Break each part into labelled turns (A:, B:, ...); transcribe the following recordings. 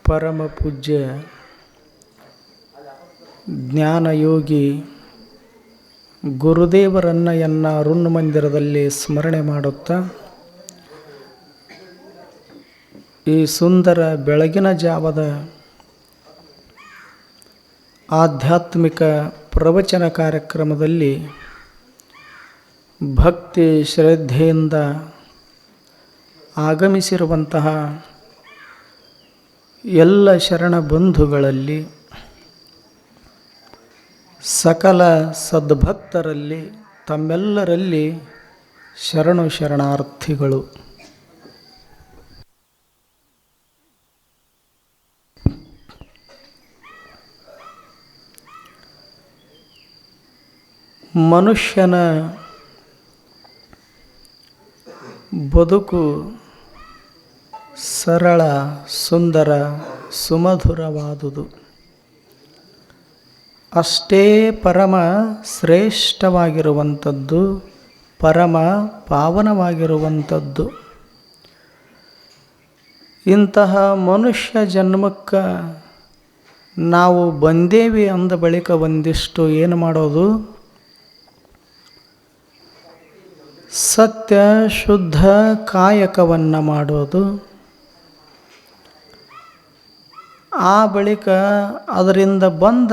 A: ಪರಮ ಪೂಜ್ಯ ಜ್ಞಾನಯೋಗಿ ಗುರುದೇವರನ್ನು ಅರುಣ್ ಮಂದಿರದಲ್ಲಿ ಸ್ಮರಣೆ ಮಾಡುತ್ತಾ ಈ ಸುಂದರ ಬೆಳಗಿನ ಜಾವದ ಆಧ್ಯಾತ್ಮಿಕ ಪ್ರವಚನ ಕಾರ್ಯಕ್ರಮದಲ್ಲಿ ಭಕ್ತಿ ಶ್ರದ್ಧೆಯಿಂದ ಆಗಮಿಸಿರುವಂತಹ ಎಲ್ಲ ಶರಣ ಬಂಧುಗಳಲ್ಲಿ, ಸಕಲ ಸದ್ಭಕ್ತರಲ್ಲಿ, ತಮ್ಮೆಲ್ಲರಲ್ಲಿ ಶರಣಾರ್ಥಿಗಳು. ಮನುಷ್ಯನ ಬದುಕು ಸರಳ, ಸುಂದರ, ಸುಮಧುರವಾದುದು. ಅಷ್ಟೇ ಪರಮ ಶ್ರೇಷ್ಠವಾಗಿರುವಂಥದ್ದು, ಪರಮ ಪಾವನವಾಗಿರುವಂಥದ್ದು. ಇಂತಹ ಮನುಷ್ಯ ಜನ್ಮಕ್ಕೆ ನಾವು ಬಂದೇವಿ ಅಂದ ಬಳಿಕ ಒಂದಿಷ್ಟು ಏನು ಮಾಡೋದು? ಸತ್ಯ ಶುದ್ಧ ಕಾಯಕವನ್ನು ಮಾಡೋದು. ಆ ಬಳಿಕ ಅದರಿಂದ ಬಂದ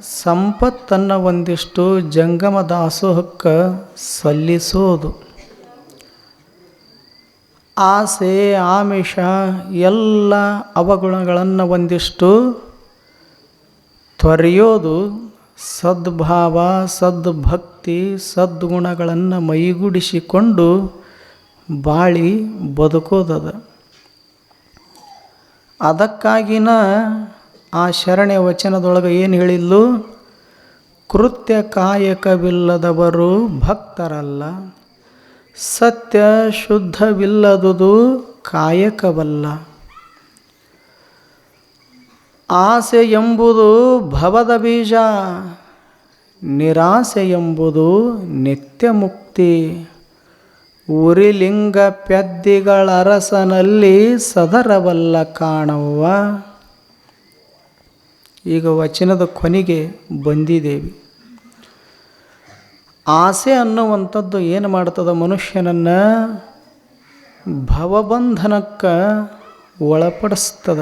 A: ಸಂಪತ್ತನ್ನು ಒಂದಿಷ್ಟು ಜಂಗಮ ದಾಸೋಹಕ್ಕೆ ಸಲ್ಲಿಸೋದು. ಆಸೆ ಆಮಿಷ ಎಲ್ಲ ಅವಗುಣಗಳನ್ನು ಒಂದಿಷ್ಟು ತೊರೆಯೋದು. ಸದ್ಭಾವ, ಸದ್ಭಕ್ತಿ, ಸದ್ಗುಣಗಳನ್ನು ಮೈಗೂಡಿಸಿಕೊಂಡು ಬಾಳಿ ಬದುಕೋದದ. ಅದಕ್ಕಾಗಿನ ಆ ಶರಣೆ ವಚನದೊಳಗೆ ಏನು ಹೇಳಿದ್ಲು? ಕೃತ್ಯ ಕಾಯಕವಿಲ್ಲದವರು ಭಕ್ತರಲ್ಲ, ಸತ್ಯ ಶುದ್ಧವಿಲ್ಲದುದು ಕಾಯಕವಲ್ಲ. ಆಸೆ ಎಂಬುದು ಭವದ ಬೀಜ, ನಿರಾಸೆ ಎಂಬುದು ನಿತ್ಯ ಮುಕ್ತಿ. ಉರಿಲಿಂಗ ಪೆದ್ದಿಗಳ ಅರಸನಲ್ಲಿ ಸದರವಲ್ಲ ಕಾಣವ್ವ. ಈಗ ವಚನದ ಕೊನೆಗೆ ಬಂದಿದ್ದೇವೆ. ಆಸೆ ಅನ್ನುವಂಥದ್ದು ಏನು ಮಾಡ್ತದ? ಮನುಷ್ಯನನ್ನು ಭವಬಂಧನಕ್ಕೆ ಒಳಪಡಿಸ್ತದ.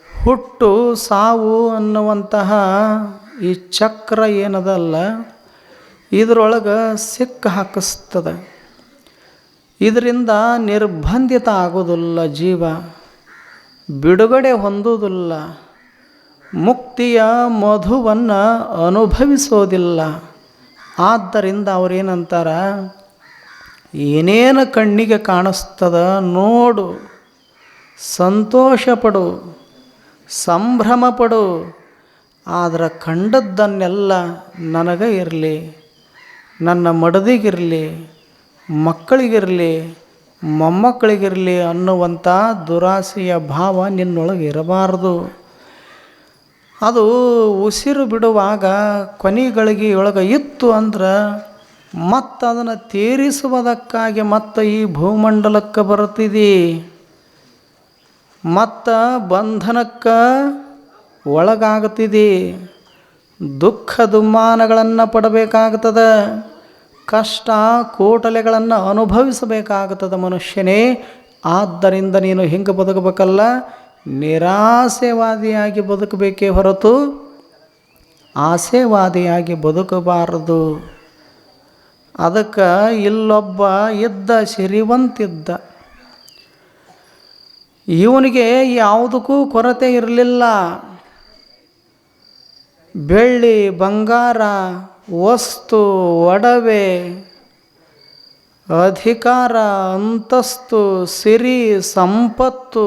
A: ಹುಟ್ಟು ಸಾವು ಅನ್ನುವಂತಹ ಈ ಚಕ್ರ ಏನದಲ್ಲ, ಇದರೊಳಗೆ ಸಿಕ್ಕ ಹಾಕಿಸ್ತದೆ. ಇದರಿಂದ ನಿರ್ಬಂಧಿತ ಆಗೋದಿಲ್ಲ ಜೀವ, ಬಿಡುಗಡೆ ಹೊಂದುವುದಿಲ್ಲ, ಮುಕ್ತಿಯ ಮಧುವನ್ನು ಅನುಭವಿಸೋದಿಲ್ಲ. ಆದ್ದರಿಂದ ಅವರೇನಂತಾರ, ಏನೇನು ಕಣ್ಣಿಗೆ ಕಾಣಿಸ್ತದ ನೋಡು, ಸಂತೋಷಪಡು, ಸಂಭ್ರಮಪಡು, ಆದರೆ ಕಂಡದ್ದನ್ನೆಲ್ಲ ನನಗೆ ಇರಲಿ, ನನ್ನ ಮಡದಿಗಿರಲಿ, ಮಕ್ಕಳಿಗಿರಲಿ, ಮೊಮ್ಮಕ್ಕಳಿಗಿರಲಿ ಅನ್ನುವಂಥ ದುರಾಸೆಯ ಭಾವ ನಿನ್ನೊಳಗೆ ಇರಬಾರ್ದು. ಅದು ಉಸಿರು ಬಿಡುವಾಗ ಕೊನೆಗಳಿಗೆಯೊಳಗೆ ಇತ್ತು ಅಂದ್ರೆ ಮತ್ತು ಅದನ್ನು ತೀರಿಸುವುದಕ್ಕಾಗಿ ಮತ್ತು ಈ ಭೂಮಂಡಲಕ್ಕೆ ಬರ್ತಿದಿ, ಮತ್ತು ಬಂಧನಕ್ಕೆ ಒಳಗಾಗ್ತಿದಿ, ದುಃಖ ದುಮ್ಮಾನಗಳನ್ನು ಪಡಬೇಕಾಗ್ತದೆ, ಕಷ್ಟ ಕೋಟಲೆಗಳನ್ನು ಅನುಭವಿಸಬೇಕಾಗ್ತದೆ ಮನುಷ್ಯನೇ. ಆದ್ದರಿಂದ ನೀನು ಹಿಂಗೆ ಬದುಕಬೇಕಲ್ಲ, ನಿರಾಸೆವಾದಿಯಾಗಿ ಬದುಕಬೇಕೇ ಹೊರತು ಆಸೆವಾದಿಯಾಗಿ ಬದುಕಬಾರದು. ಅದಕ್ಕೆ ಇಲ್ಲೊಬ್ಬ ಇದ್ದ, ಸಿರಿವಂತಿದ್ದ. ಇವನಿಗೆ ಯಾವುದಕ್ಕೂ ಕೊರತೆ ಇರಲಿಲ್ಲ. ಬೆಳ್ಳಿ ಬಂಗಾರ, ವಸ್ತು ಒಡವೆ, ಅಧಿಕಾರ, ಅಂತಸ್ತು, ಸಿರಿ ಸಂಪತ್ತು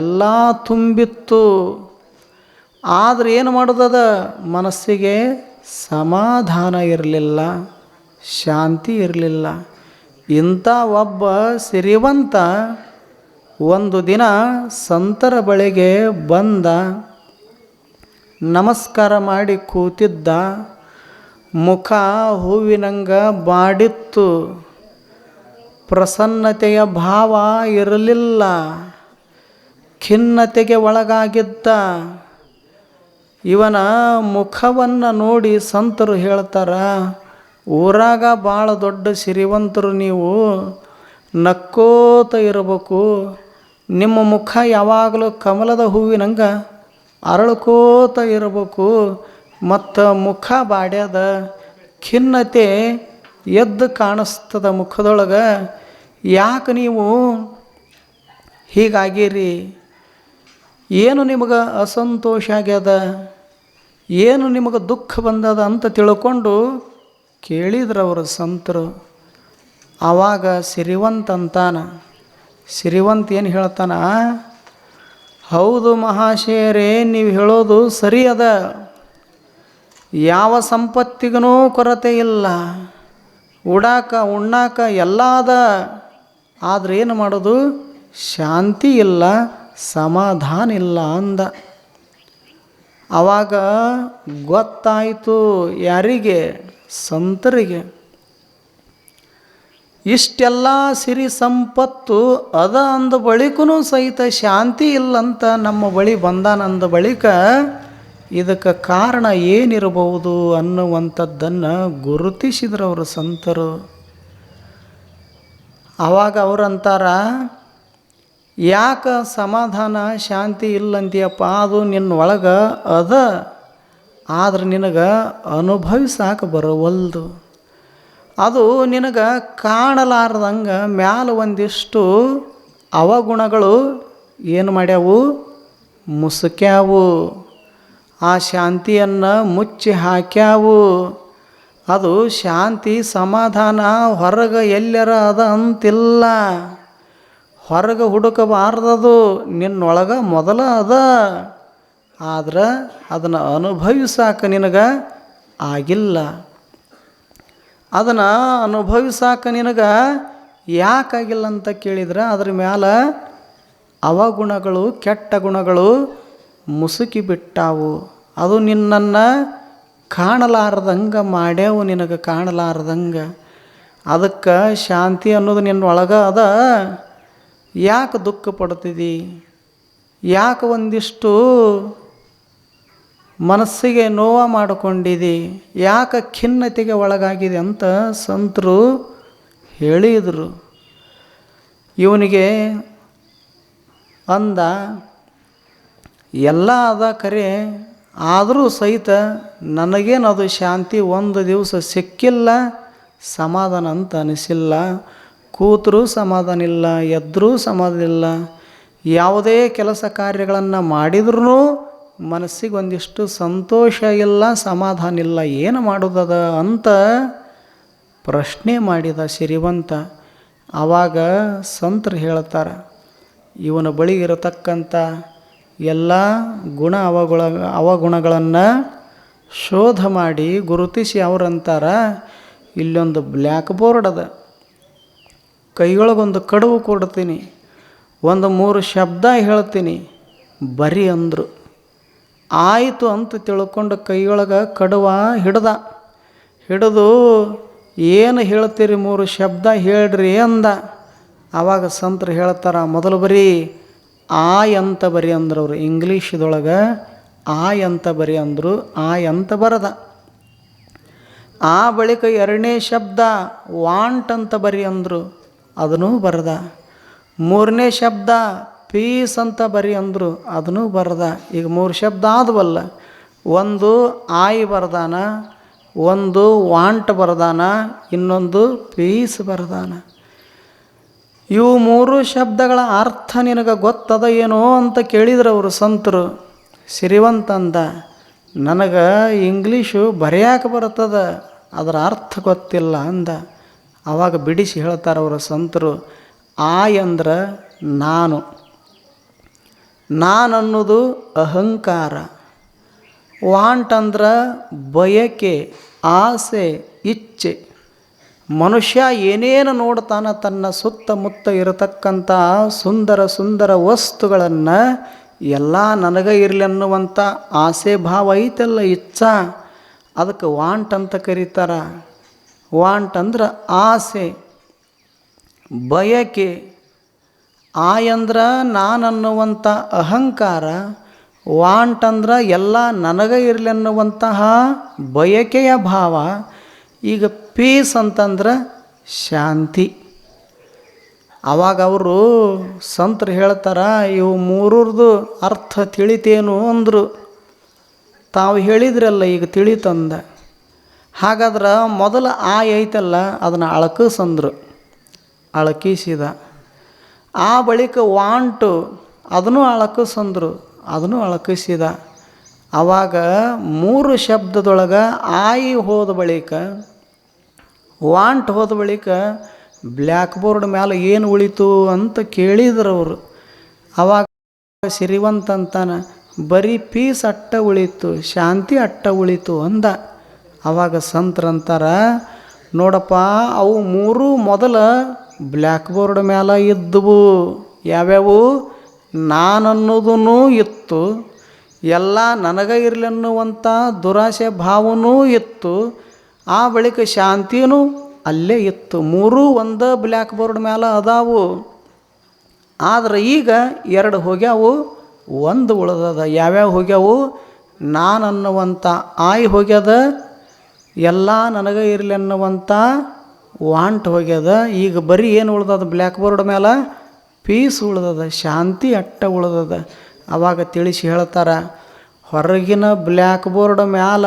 A: ಎಲ್ಲ ತುಂಬಿತ್ತು. ಆದರೆ ಏನು ಮಾಡೋದದ? ಮನಸ್ಸಿಗೆ ಸಮಾಧಾನ ಇರಲಿಲ್ಲ, ಶಾಂತಿ ಇರಲಿಲ್ಲ. ಇಂಥ ಒಬ್ಬ ಸಿರಿವಂತ ಒಂದು ದಿನ ಸಂತರ ಬಳಿಗೆ ಬಂದ, ನಮಸ್ಕಾರ ಮಾಡಿ ಕೂತಿದ್ದ. ಮುಖ ಹೂವಿನಂಗ ಬಾಡಿತ್ತು, ಪ್ರಸನ್ನತೆಯ ಭಾವ ಇರಲಿಲ್ಲ. ಖಿನ್ನತೆಗೆ ಒಳಗಾಗಿದ್ದ ಇವನ ಮುಖವನ್ನು ನೋಡಿ ಸಂತರು ಹೇಳ್ತಾರ, ಊರಾಗ ಭಾಳ ದೊಡ್ಡ ಸಿರಿವಂತರು ನೀವು, ನಕ್ಕೋತ ಇರಬೇಕು, ನಿಮ್ಮ ಮುಖ ಯಾವಾಗಲೂ ಕಮಲದ ಹೂವಿನಂಗೆ ಅರಳ್ಕೋತ ಇರಬೇಕು, ಮತ್ತು ಮುಖ ಬಾಡ್ಯದ, ಖಿನ್ನತೆ ಎದ್ದು ಕಾಣಿಸ್ತದ ಮುಖದೊಳಗೆ, ಯಾಕೆ ನೀವು ಹೀಗಾಗಿರಿ? ಏನು ನಿಮಗೆ ಅಸಂತೋಷ ಆಗ್ಯದ, ಏನು ನಿಮಗೆ ದುಃಖ ಬಂದದ ಅಂತ ತಿಳ್ಕೊಂಡು ಕೇಳಿದ್ರು ಅವರು ಸಂತರು. ಆವಾಗ ಸಿರಿವಂತ ಅಂತಾನ. ಸಿರಿವಂತ ಏನು ಹೇಳ್ತಾನ, ಹೌದು ಮಹಾಶಯರೇ, ನೀವು ಹೇಳೋದು ಸರಿ ಅದ, ಯಾವ ಸಂಪತ್ತಿಗೂ ಕೊರತೆ ಇಲ್ಲ, ಉಡಾಕ ಉಣ್ಣಾಕ ಎಲ್ಲ ಅದ, ಆದರೆ ಏನು ಮಾಡೋದು, ಶಾಂತಿ ಇಲ್ಲ, ಸಮಾಧಾನ ಇಲ್ಲ ಅಂದ. ಆವಾಗ ಗೊತ್ತಾಯಿತು ಯಾರಿಗೆ? ಸಂತರಿಗೆ. ಇಷ್ಟೆಲ್ಲ ಸಿರಿ ಸಂಪತ್ತು ಅದ ಅಂದ ಬಳಿಕೂ ಸಹಿತ ಶಾಂತಿ ಇಲ್ಲಂತ ನಮ್ಮ ಬಳಿ ಬಂದಾನಂದ ಬಳಿಕ ಇದಕ್ಕೆ ಕಾರಣ ಏನಿರಬಹುದು ಅನ್ನುವಂಥದ್ದನ್ನು ಗುರುತಿಸಿದ್ರು ಅವರು ಸಂತರು. ಆವಾಗ ಅವರಂತಾರ, ಯಾಕೆ ಸಮಾಧಾನ ಶಾಂತಿ ಇಲ್ಲಂತೀಯಪ್ಪ, ಅದು ನಿನ್ನ ಒಳಗೆ ಅದ, ಆದ್ರೆ ನಿನಗೆ ಅನುಭವಿಸಾಕ ಬರವಲ್ದು, ಅದು ನಿನಗೆ ಕಾಣಲಾರ್ದಂಗೆ ಮ್ಯಾಲ ಒಂದಿಷ್ಟು ಅವಗುಣಗಳು ಏನು ಮಾಡ್ಯಾವು, ಮುಸುಕ್ಯಾವು, ಆ ಶಾಂತಿಯನ್ನು ಮುಚ್ಚಿ ಹಾಕ್ಯಾವು. ಅದು ಶಾಂತಿ ಸಮಾಧಾನ ಹೊರಗೆ ಎಲ್ಲರ ಅದ ಅಂತಿಲ್ಲ, ಹೊರಗೆ ಹುಡುಕಬಾರ್ದದು, ನಿನ್ನೊಳಗೆ ಮೊದಲ ಅದ, ಆದ್ರೆ ಅದನ್ನು ಅನುಭವಿಸಾಕ ನಿನಗೆ ಆಗಿಲ್ಲ. ಅದನ್ನು ಅನುಭವಿಸಾಕ ನಿನಗೆ ಯಾಕಾಗಿಲ್ಲ ಅಂತ ಕೇಳಿದ್ರೆ ಅದ್ರ ಮ್ಯಾಲೆ ಅವಗುಣಗಳು, ಕೆಟ್ಟ ಗುಣಗಳು ಮುಸುಕಿ ಬಿಟ್ಟಾವು, ಅದು ನಿನ್ನನ್ನು ಕಾಣಲಾರ್ದಂಗೆ ಮಾಡ್ಯಾವು, ನಿನಗೆ ಕಾಣಲಾರ್ದಂಗೆ. ಅದಕ್ಕೆ ಶಾಂತಿ ಅನ್ನೋದು ನಿನ್ನೊಳಗೆ ಅದ, ಯಾಕೆ ದುಃಖ ಪಡ್ತಿದ್ದಿ, ಯಾಕೆ ಒಂದಿಷ್ಟು ಮನಸ್ಸಿಗೆ ನೋವು ಮಾಡಿಕೊಂಡಿದ್ದಿ, ಯಾಕೆ ಖಿನ್ನತೆಗೆ ಒಳಗಾಗಿದೆ ಅಂತ ಸಂತರು ಹೇಳಿದರು. ಇವನಿಗೆ ಅಂದ, ಎಲ್ಲ ಅದ ಖರೆ, ಆದರೂ ಸಹಿತ ನನಗೇನದು ಶಾಂತಿ ಒಂದು ದಿವಸ ಸಿಕ್ಕಿಲ್ಲ, ಸಮಾಧಾನ ಅಂತ ಅನಿಸಿಲ್ಲ, ಕೂತರೂ ಸಮಾಧಾನ ಇಲ್ಲ, ಎದ್ದರೂ ಸಮಾಧಾನ ಇಲ್ಲ, ಯಾವುದೇ ಕೆಲಸ ಕಾರ್ಯಗಳನ್ನು ಮಾಡಿದ್ರೂ ಮನಸ್ಸಿಗೆ ಒಂದಿಷ್ಟು ಸಂತೋಷ ಇಲ್ಲ, ಸಮಾಧಾನ ಇಲ್ಲ, ಏನು ಮಾಡೋದದ ಅಂತ ಪ್ರಶ್ನೆ ಮಾಡಿದ ಸಿರಿವಂತ. ಆವಾಗ ಸಂತರು ಹೇಳ್ತಾರೆ, ಇವನ ಬಳಿ ಇರತಕ್ಕಂಥ ಎಲ್ಲ ಅವಗುಣಗಳನ್ನು ಶೋಧ ಮಾಡಿ ಗುರುತಿಸಿ ಅವರಂತಾರ, ಇಲ್ಲೊಂದು ಬ್ಲ್ಯಾಕ್ ಬೋರ್ಡ್ ಅದ, ಕೈಯೊಳಗೊಂದು ಕಡುವು ಕೊಡ್ತೀನಿ, ಒಂದು 3 ಶಬ್ದ ಹೇಳ್ತೀನಿ, ಬರಿ ಅಂದರು. ಆಯಿತು ಅಂತ ತಿಳ್ಕೊಂಡು ಕೈಯೊಳಗೆ ಕಡುವ ಹಿಡಿದು ಏನು ಹೇಳ್ತೀರಿ 3 ಶಬ್ದ ಹೇಳ್ರಿ ಅಂದ. ಆವಾಗ ಸಂತರು ಹೇಳ್ತಾರೆ, ಮೊದಲು ಬರೀ ಆಯ್ ಅಂತ ಬರಿ ಅಂದ್ರು ಅವರು, ಇಂಗ್ಲೀಷ್ದೊಳಗೆ ಆಯ್ ಅಂತ ಬರಿ ಅಂದರು, ಆಯ್ ಅಂತ ಬರದ. ಆ ಬಳಿಕ 2ನೇ ಶಬ್ದ ವಾಂಟ್ ಅಂತ ಬರಿ ಅಂದರು, ಅದನ್ನೂ ಬರದ. 3ನೇ ಶಬ್ದ ಪೀಸ್ ಅಂತ ಬರಿ ಅಂದರು, ಅದನ್ನೂ ಬರದ. ಈಗ 3 ಶಬ್ದ ಆದವಲ್ಲ, ಒಂದು ಆಯ್ ಬರ್ದಾನ, ಒಂದು ವಾಂಟ್ ಬರ್ದಾನ, ಇನ್ನೊಂದು ಪೀಸ್ ಬರ್ದಾನ. ಇವು 3 ಶಬ್ದಗಳ ಅರ್ಥ ನಿನಗೆ ಗೊತ್ತದ ಏನೋ ಅಂತ ಕೇಳಿದ್ರು ಅವರು ಸಂತರು. ಸಿರಿವಂತ ಅಂದ, ನನಗೆ ಇಂಗ್ಲೀಷು ಬರೆಯಾಕೆ ಬರ್ತದ, ಅದರ ಅರ್ಥ ಗೊತ್ತಿಲ್ಲ ಅಂದ. ಆವಾಗ ಬಿಡಿಸಿ ಹೇಳ್ತಾರೆ ಅವರು ಸಂತರು, ಆಯ್ ಅಂದ್ರೆ ನಾನನ್ನೋದು ಅಹಂಕಾರ, ವಾಂಟ್ ಅಂದ್ರೆ ಬಯಕೆ, ಆಸೆ, ಇಚ್ಛೆ. ಮನುಷ್ಯ ಏನೇನು ನೋಡ್ತಾನ ತನ್ನ ಸುತ್ತಮುತ್ತ ಇರತಕ್ಕಂಥ ಸುಂದರ ಸುಂದರ ವಸ್ತುಗಳನ್ನು ಎಲ್ಲ ನನಗೆ ಇರಲಿ ಅನ್ನುವಂಥ ಆಸೆ ಭಾವ ಐತಲ್ಲ, ಇಚ್ಛಾ, ಅದಕ್ಕೆ ವಾಂಟ್ ಅಂತ ಕರೀತಾರ. ವಾಂಟ್ ಅಂದ್ರೆ ಆಸೆ, ಬಯಕೆ, ಆಯ್ ಅಂದ್ರೆ ನಾನನ್ನುವಂಥ ಅಹಂಕಾರ, ವಾಂಟ್ ಅಂದ್ರೆ ಎಲ್ಲ ನನಗೆ ಇರಲಿ ಅನ್ನುವಂತಹ ಬಯಕೆಯ ಭಾವ. ಈಗ ಪೀಸ್ ಅಂತಂದ್ರೆ ಶಾಂತಿ. ಆವಾಗ ಅವರು ಸಂತರು ಹೇಳ್ತಾರ, ಇವು ಮೂರರದು ಅರ್ಥ ತಿಳಿತೇನು ಅಂದರು. ತಾವು ಹೇಳಿದ್ರಲ್ಲ ಈಗ ತಿಳಿತಂದ. ಹಾಗಾದ್ರೆ ಮೊದಲ ಆಯ್ ಐತಲ್ಲ ಅದನ್ನು ಅಳಕಿಸಂದ್ರು, ಅಳಕಿಸಿದ. ಆ ಬಳಿಕ ವಾಂಟು ಅದನ್ನು ಅಳಕಿಸಂದ್ರು, ಅದನ್ನು ಅಳಕಿಸಿದ. ಆವಾಗ ಮೂರು ಶಬ್ದದೊಳಗೆ ಆಯಿ ಹೋದ ಬಳಿಕ ವಾಂಟ್ ಹೋದ ಬಳಿಕ ಬ್ಲ್ಯಾಕ್ ಬೋರ್ಡ್ ಮೇಲೆ ಏನು ಉಳಿತು ಅಂತ ಕೇಳಿದ್ರು ಅವರು. ಆವಾಗ ಸಿರಿವಂತ ಅಂತಾನ, ಬರೀ ಪೀಸ್ ಅಟ್ಟ ಉಳಿತು, ಶಾಂತಿ ಅಟ್ಟ ಉಳಿತು ಅಂದ. ಆವಾಗ ಸಂತರಂತಾರ, ನೋಡಪ್ಪ ಅವು ಮೂರು ಮೊದಲ ಬ್ಲ್ಯಾಕ್ ಬೋರ್ಡ್ ಮೇಲೆ ಇದ್ದವು. ಯಾವ್ಯಾವು? ನಾನನ್ನೋದೂ ಇತ್ತು, ಎಲ್ಲ ನನಗೆ ಇರಲಿ ಅನ್ನುವಂಥ ದುರಾಸೆ ಭಾವನೂ ಇತ್ತು, ಆ ಬಳಿಕ ಶಾಂತಿಯೂ ಅಲ್ಲೇ ಇತ್ತು. ಮೂರೂ ಒಂದು ಬ್ಲ್ಯಾಕ್ ಬೋರ್ಡ್ ಮೇಲೆ ಅದಾವು. ಆದ್ರೆ ಈಗ ಎರಡು ಹೋಗ್ಯಾವು, ಒಂದು ಉಳ್ದದ. ಯಾವ್ಯಾವ ಹೋಗ್ಯಾವು? ನಾನನ್ನುವಂಥ ಆಯ್ ಹೋಗ್ಯದ, ಎಲ್ಲ ನನಗೆ ಇರಲಿ ಅನ್ನುವಂಥ ವಾಂಟ್ ಹೋಗ್ಯದ. ಈಗ ಬರೀ ಏನು ಉಳ್ದದ ಬ್ಲ್ಯಾಕ್ ಬೋರ್ಡ್ ಮೇಲೆ? ಪೀಸ್ ಉಳ್ದದ, ಶಾಂತಿ ಅಟ್ಟ ಉಳ್ದದ. ಆವಾಗ ತಿಳಿಸಿ ಹೇಳ್ತಾರೆ, ಹೊರಗಿನ ಬ್ಲ್ಯಾಕ್ ಬೋರ್ಡ್ ಮ್ಯಾಲ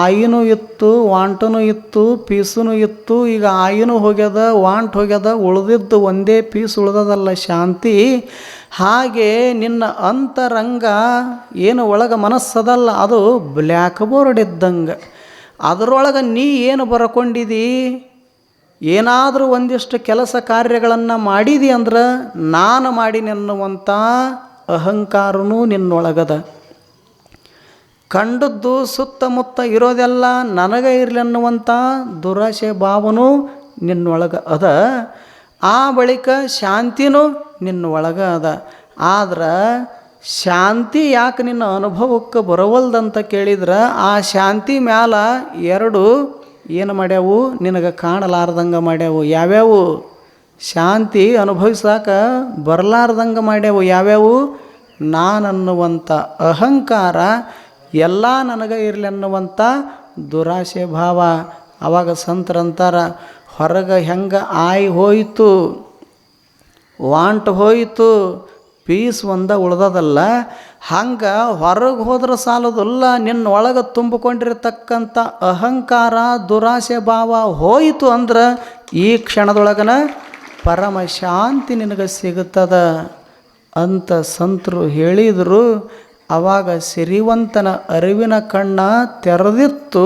A: ಆಯಿನೂ ಇತ್ತು, ವಾಂಟೂ ಇತ್ತು, ಪೀಸೂ ಇತ್ತು. ಈಗ ಆಯಿನೂ ಹೋಗ್ಯದ, ವಾಂಟ್ ಹೋಗ್ಯದ, ಉಳಿದಿದ್ದು ಒಂದೇ ಪೀಸ್ ಉಳ್ದದಲ್ಲ, ಶಾಂತಿ. ಹಾಗೆ ನಿನ್ನ ಅಂತರಂಗ ಏನು ಒಳಗೆ ಮನಸ್ಸದಲ್ಲ, ಅದು ಬ್ಲ್ಯಾಕ್ ಬೋರ್ಡ್ ಇದ್ದಂಗೆ. ಅದರೊಳಗೆ ನೀ ಏನು ಬರ್ಕೊಂಡಿದ್ದೀ? ಏನಾದರೂ ಒಂದಿಷ್ಟು ಕೆಲಸ ಕಾರ್ಯಗಳನ್ನು ಮಾಡಿದಿ ಅಂದ್ರೆ ನಾನು ಮಾಡೀನಿ ಅನ್ನುವಂಥ ಅಹಂಕಾರನೂ ನಿನ್ನೊಳಗದ. ಕಂಡದ್ದು ಸುತ್ತಮುತ್ತ ಇರೋದೆಲ್ಲ ನನಗೆ ಇರಲಿ ಅನ್ನುವಂಥ ದುರಾಸೆ ಭಾವನೂ ನಿನ್ನೊಳಗೆ ಅದ. ಆ ಬಳಿಕ ಶಾಂತಿನೂ ನಿನ್ನೊಳಗೆ ಅದ. ಆದ್ರೆ ಶಾಂತಿ ಯಾಕೆ ನಿನ್ನ ಅನುಭವಕ್ಕೆ ಬರವಲ್ದಂತ ಕೇಳಿದ್ರೆ, ಆ ಶಾಂತಿ ಮ್ಯಾಲ ಎರಡು ಏನು ಮಾಡ್ಯಾವು? ನಿನಗೆ ಕಾಣಲಾರ್ದಂಗೆ ಮಾಡ್ಯಾವು. ಯಾವ್ಯಾವು? ಶಾಂತಿ ಅನುಭವಿಸಾಕ ಬರಲಾರ್ದಂಗೆ ಮಾಡ್ಯಾವು. ಯಾವ್ಯಾವು? ನಾನನ್ನುವಂಥ ಅಹಂಕಾರ, ಎಲ್ಲ ನನಗೆ ಇರಲಿ ಅನ್ನುವಂಥ ದುರಾಸೆ ಭಾವ. ಆವಾಗ ಸಂತರಂತಾರ, ಹೊರಗೆ ಹೆಂಗೆ ಆಯ್ ಹೋಯಿತು, ವಾಂಟ್ ಹೋಯಿತು, ಪೀಸ್ ಒಂದ ಉಳ್ದದಲ್ಲ, ಹಂಗೆ ಹೊರಗೆ ಹೋದ್ರೆ ಸಾಲದಲ್ಲ, ನಿನ್ನ ಒಳಗೆ ತುಂಬಿಕೊಂಡಿರತಕ್ಕಂಥ ಅಹಂಕಾರ ದುರಾಸೆ ಭಾವ ಹೋಯಿತು ಅಂದ್ರೆ ಈ ಕ್ಷಣದೊಳಗನ ಪರಮ ಶಾಂತಿ ನಿನಗೆ ಸಿಗುತ್ತದ ಅಂತ ಸಂತರು ಹೇಳಿದರು. ಆವಾಗ ಸಿರಿವಂತನ ಅರಿವಿನ ಕಣ್ಣ ತೆರೆದಿತ್ತು,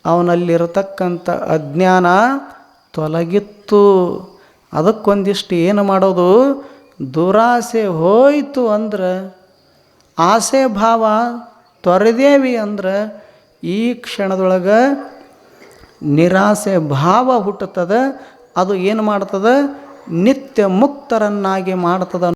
A: ಅವನಲ್ಲಿರತಕ್ಕಂಥ ಅಜ್ಞಾನ ತೊಲಗಿತ್ತು. ಅದಕ್ಕೊಂದಿಷ್ಟು ಏನು ಮಾಡೋದು? ದುರಾಸೆ ಹೋಯಿತು ಅಂದ್ರೆ, ಆಸೆ ಭಾವ ತೊರೆದೇವಿ ಅಂದ್ರೆ ಈ ಕ್ಷಣದೊಳಗೆ ನಿರಾಸೆ ಭಾವ ಹುಟ್ಟುತ್ತದೆ. ಅದು ಏನು ಮಾಡ್ತದೆ? ನಿತ್ಯ ಮುಕ್ತರನ್ನಾಗಿ ಮಾಡ್ತದೆ.